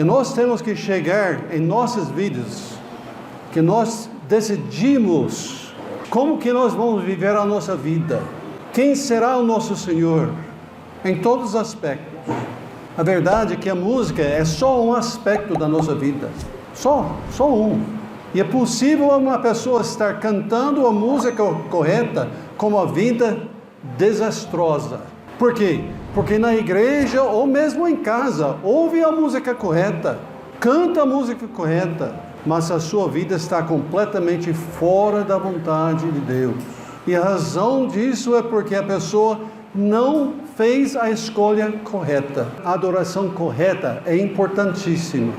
E nós temos que chegar em nossas vidas, que nós decidimos como que nós vamos viver a nossa vida. Quem será o nosso Senhor? Em todos os aspectos. A verdade é que a música é só um aspecto da nossa vida. Só um. E é possível uma pessoa estar cantando a música correta com uma vida desastrosa. Por quê? Porque na igreja ou mesmo em casa, ouve a música correta, canta a música correta, mas a sua vida está completamente fora da vontade de Deus. E a razão disso é porque a pessoa não fez a escolha correta. A adoração correta é importantíssima,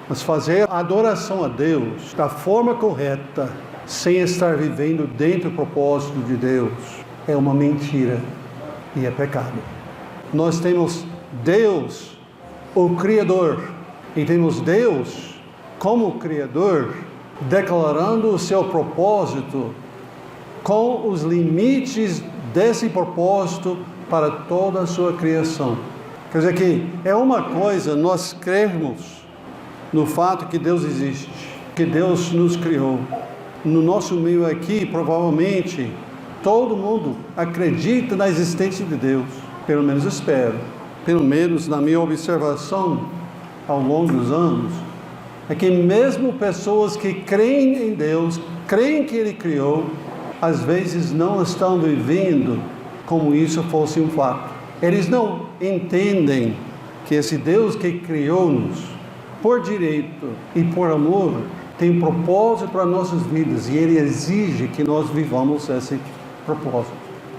mas fazer a adoração a Deus da forma correta, sem estar vivendo dentro do propósito de Deus, é uma mentira e é pecado. Nós temos Deus, o Criador, e temos Deus como Criador, declarando o seu propósito com os limites desse propósito para toda a sua criação. Quer dizer que é uma coisa nós crermos no fato que Deus existe, que Deus nos criou. No nosso meio aqui, provavelmente, todo mundo acredita na existência de Deus. Pelo menos espero. Pelo menos na minha observação ao longo dos anos, é que mesmo pessoas que creem em Deus, creem que Ele criou, às vezes não estão vivendo como isso fosse um fato. Eles não entendem que esse Deus que criou-nos por direito e por amor tem um propósito para nossas vidas, e Ele exige que nós vivamos esse propósito.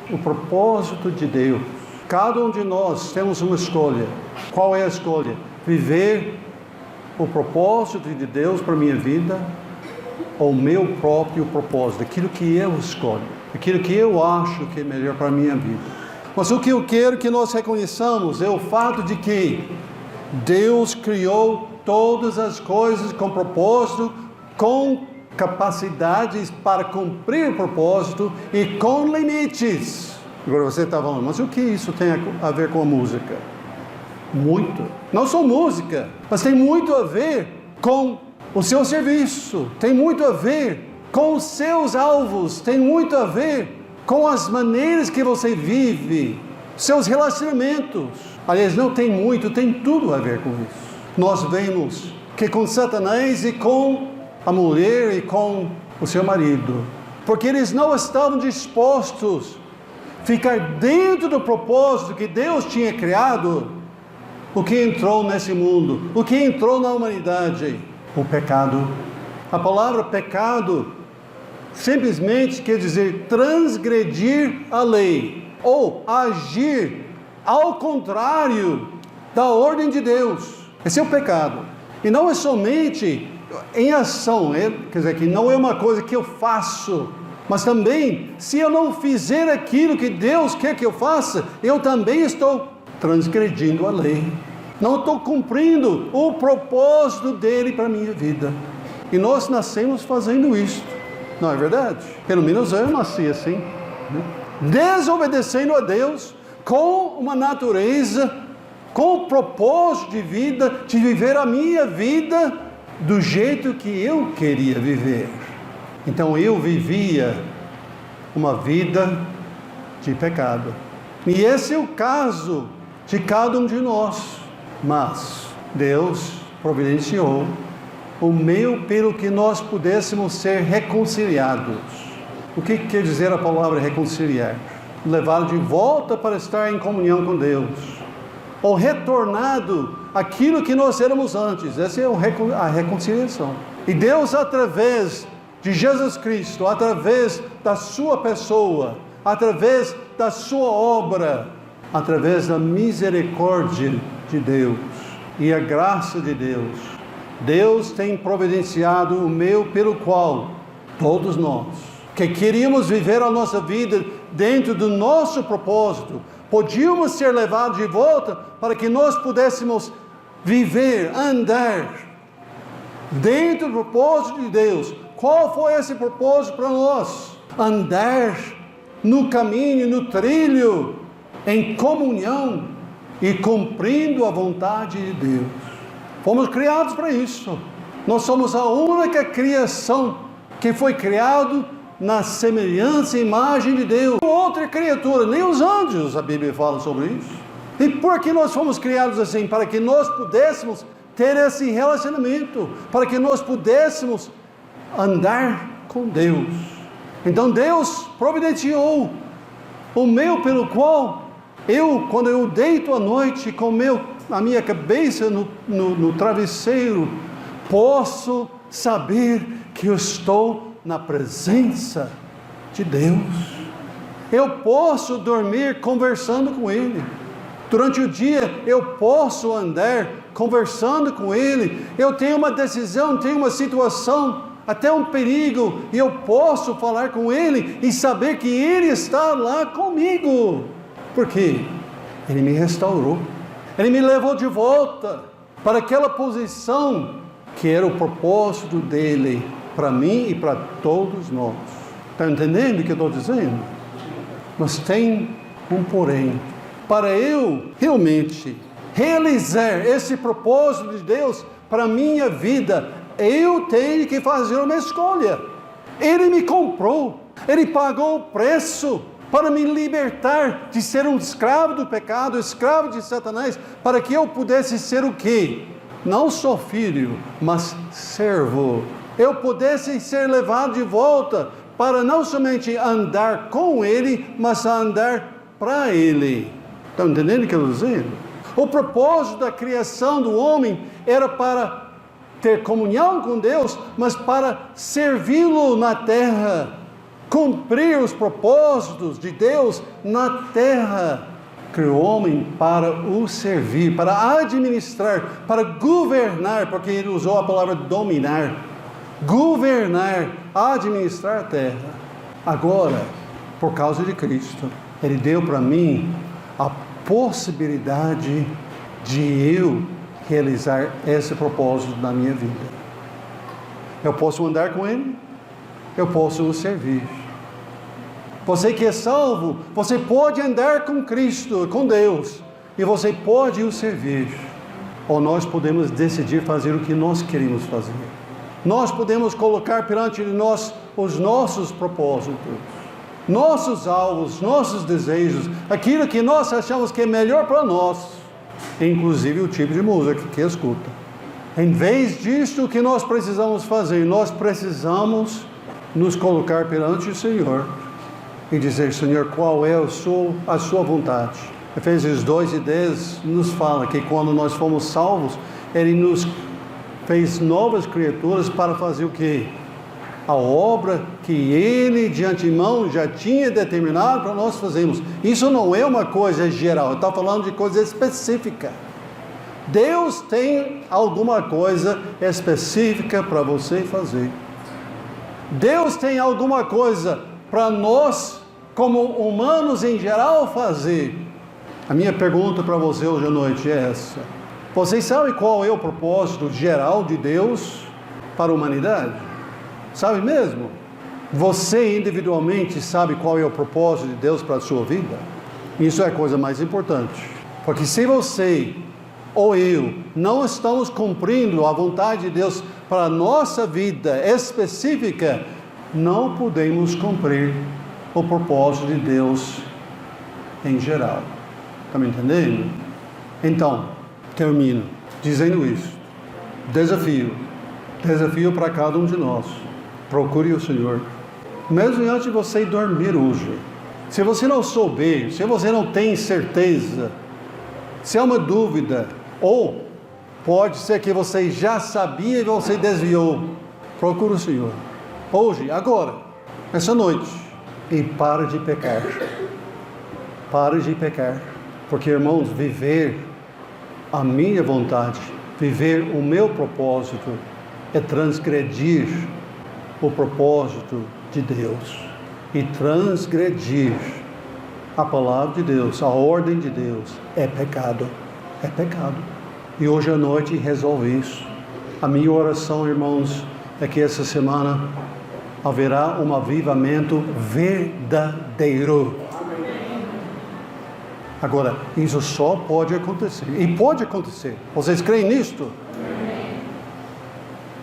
O propósito de Deus. Cada um de nós temos uma escolha. Qual é a escolha? Viver o propósito de Deus para a minha vida, ou o meu próprio propósito, aquilo que eu escolho, aquilo que eu acho que é melhor para a minha vida. Mas o que eu quero que nós reconheçamos é o fato de que Deus criou todas as coisas com propósito, com capacidades para cumprir o propósito e com limites. Agora você está falando, mas o que isso tem a ver com a música? Muito. Não só música, mas tem muito a ver com o seu serviço, tem muito a ver com os seus alvos, tem muito a ver com as maneiras que você vive, seus relacionamentos. Aliás, não tem muito, tem tudo a ver com isso. Nós vemos que com Satanás e com a mulher e com o seu marido, porque eles não estavam dispostos a ficar dentro do propósito que Deus tinha criado, o que entrou nesse mundo, o que entrou na humanidade, o pecado. A palavra pecado simplesmente quer dizer transgredir a lei, ou agir ao contrário da ordem de Deus. Esse é o pecado. E não é somente em ação, quer dizer, que não é uma coisa que eu faço, mas também, se eu não fizer aquilo que Deus quer que eu faça, eu também estou transgredindo a lei. Não estou cumprindo o propósito dele para a minha vida. E nós nascemos fazendo isso. Não é verdade? Pelo menos eu nasci assim, né? Desobedecendo a Deus, com uma natureza, com o propósito de vida, de viver a minha vida do jeito que eu queria viver. Então eu vivia uma vida de pecado. E esse é o caso de cada um de nós. Mas Deus providenciou o meio pelo que nós pudéssemos ser reconciliados. O que quer dizer a palavra reconciliar? Levado de volta para estar em comunhão com Deus, ou retornado aquilo que nós éramos antes. Essa é a reconciliação. E Deus, através de Jesus Cristo, através da sua pessoa, através da sua obra, através da misericórdia de Deus e a graça de Deus, Deus tem providenciado o meio pelo qual todos nós, que queríamos viver a nossa vida dentro do nosso propósito, podíamos ser levados de volta para que nós pudéssemos viver, andar dentro do propósito de Deus. Qual foi esse propósito para nós? Andar no caminho, no trilho, em comunhão e cumprindo a vontade de Deus. Fomos criados para isso. Nós somos a única criação que foi criado na semelhança e imagem de Deus. Outra criatura, nem os anjos, a Bíblia fala sobre isso. E por que nós fomos criados assim? Para que nós pudéssemos ter esse relacionamento, para que nós pudéssemos andar com Deus. Então Deus providenciou o meio pelo qual quando eu deito à noite com a minha cabeça no travesseiro, posso saber que eu estou na presença de Deus. Eu posso dormir conversando com Ele. Durante o dia eu posso andar conversando com Ele. Eu tenho uma decisão, tenho uma situação, até um perigo, e eu posso falar com Ele e saber que Ele está lá comigo. Por quê? Ele me restaurou. Ele me levou de volta para aquela posição que era o propósito dele para mim e para todos nós. Está entendendo o que eu estou dizendo? Mas tem um porém. Para eu realmente realizar esse propósito de Deus para a minha vida, eu tenho que fazer uma escolha. Ele me comprou, Ele pagou o preço para me libertar de ser um escravo do pecado, escravo de Satanás, para que eu pudesse ser o quê? Não só filho, mas servo. Eu pudesse ser levado de volta para não somente andar com Ele, mas andar para Ele. Estão entendendo o que eu estou dizendo? O propósito da criação do homem era para ter comunhão com Deus, mas para servi-lo na terra, cumprir os propósitos de Deus na terra. Criou o homem para o servir, para administrar, para governar, porque ele usou a palavra dominar. Governar, administrar a terra. Agora, por causa de Cristo, Ele deu para mim a possibilidade de eu realizar esse propósito na minha vida. Eu posso andar com Ele, eu posso o servir. Você que é salvo, você pode andar com Cristo, com Deus, e você pode o servir. Ou nós podemos decidir fazer o que nós queremos fazer. Nós podemos colocar perante nós os nossos propósitos, nossos alvos, nossos desejos, aquilo que nós achamos que é melhor para nós, inclusive o tipo de música que escuta. Em vez disso, o que nós precisamos fazer? Nós precisamos nos colocar perante o Senhor e dizer: Senhor, qual é a sua vontade? Efésios 2:10 nos fala que quando nós fomos salvos, Ele nos fez novas criaturas para fazer o quê? A obra que Ele de antemão já tinha determinado para nós fazermos. Isso não é uma coisa geral, eu estou falando de coisa específica. Deus tem alguma coisa específica para você fazer. Deus tem alguma coisa para nós, como humanos em geral, fazer. A minha pergunta para você hoje à noite é essa: vocês sabem qual é o propósito geral de Deus para a humanidade? Sabe mesmo? Você individualmente sabe qual é o propósito de Deus para a sua vida? Isso é a coisa mais importante. Porque se você ou eu não estamos cumprindo a vontade de Deus para a nossa vida específica, não podemos cumprir o propósito de Deus em geral. Está me entendendo? Então, termino dizendo isso. Desafio para cada um de nós. Procure o Senhor, mesmo antes de você dormir hoje. Se você não souber, se você não tem certeza, se é uma dúvida, ou pode ser que você já sabia e você desviou, procure o Senhor hoje, agora, essa noite, e pare de pecar. Pare de pecar, porque, irmãos, viver a minha vontade, viver o meu propósito, é transgredir o propósito de Deus, e transgredir a palavra de Deus, a ordem de Deus, é pecado. É pecado. E hoje à noite resolve isso. A minha oração, irmãos, é que essa semana haverá um avivamento verdadeiro. Agora, isso só pode acontecer. E pode acontecer. Vocês creem nisto?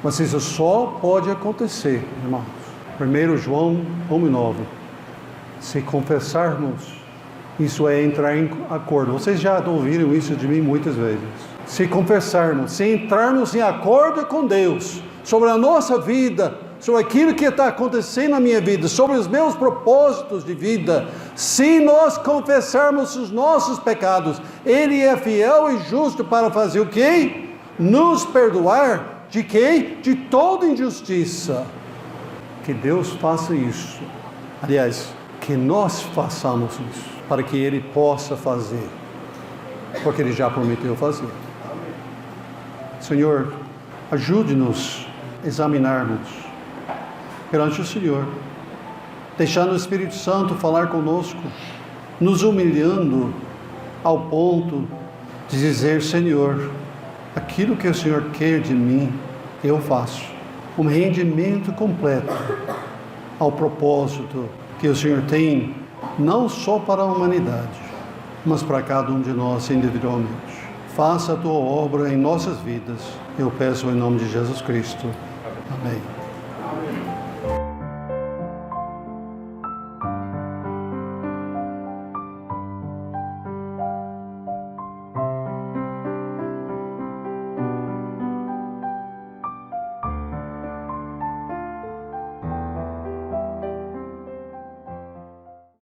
Mas isso só pode acontecer, irmãos. 1 João 1:9. Se confessarmos, isso é entrar em acordo. Vocês já ouviram isso de mim muitas vezes. Se confessarmos, se entrarmos em acordo com Deus sobre a nossa vida, sobre aquilo que está acontecendo na minha vida, sobre os meus propósitos de vida, se nós confessarmos os nossos pecados, Ele é fiel e justo para fazer o quê? Nos perdoar de quê? De toda injustiça. Que Deus faça isso. Aliás, que nós façamos isso, para que Ele possa fazer, porque Ele já prometeu fazer. Senhor, ajude-nos a examinarmos perante o Senhor, deixando o Espírito Santo falar conosco, nos humilhando ao ponto de dizer: Senhor, aquilo que o Senhor quer de mim, eu faço. Um rendimento completo ao propósito que o Senhor tem, não só para a humanidade, mas para cada um de nós individualmente. Faça a Tua obra em nossas vidas. Eu peço em nome de Jesus Cristo. Amém.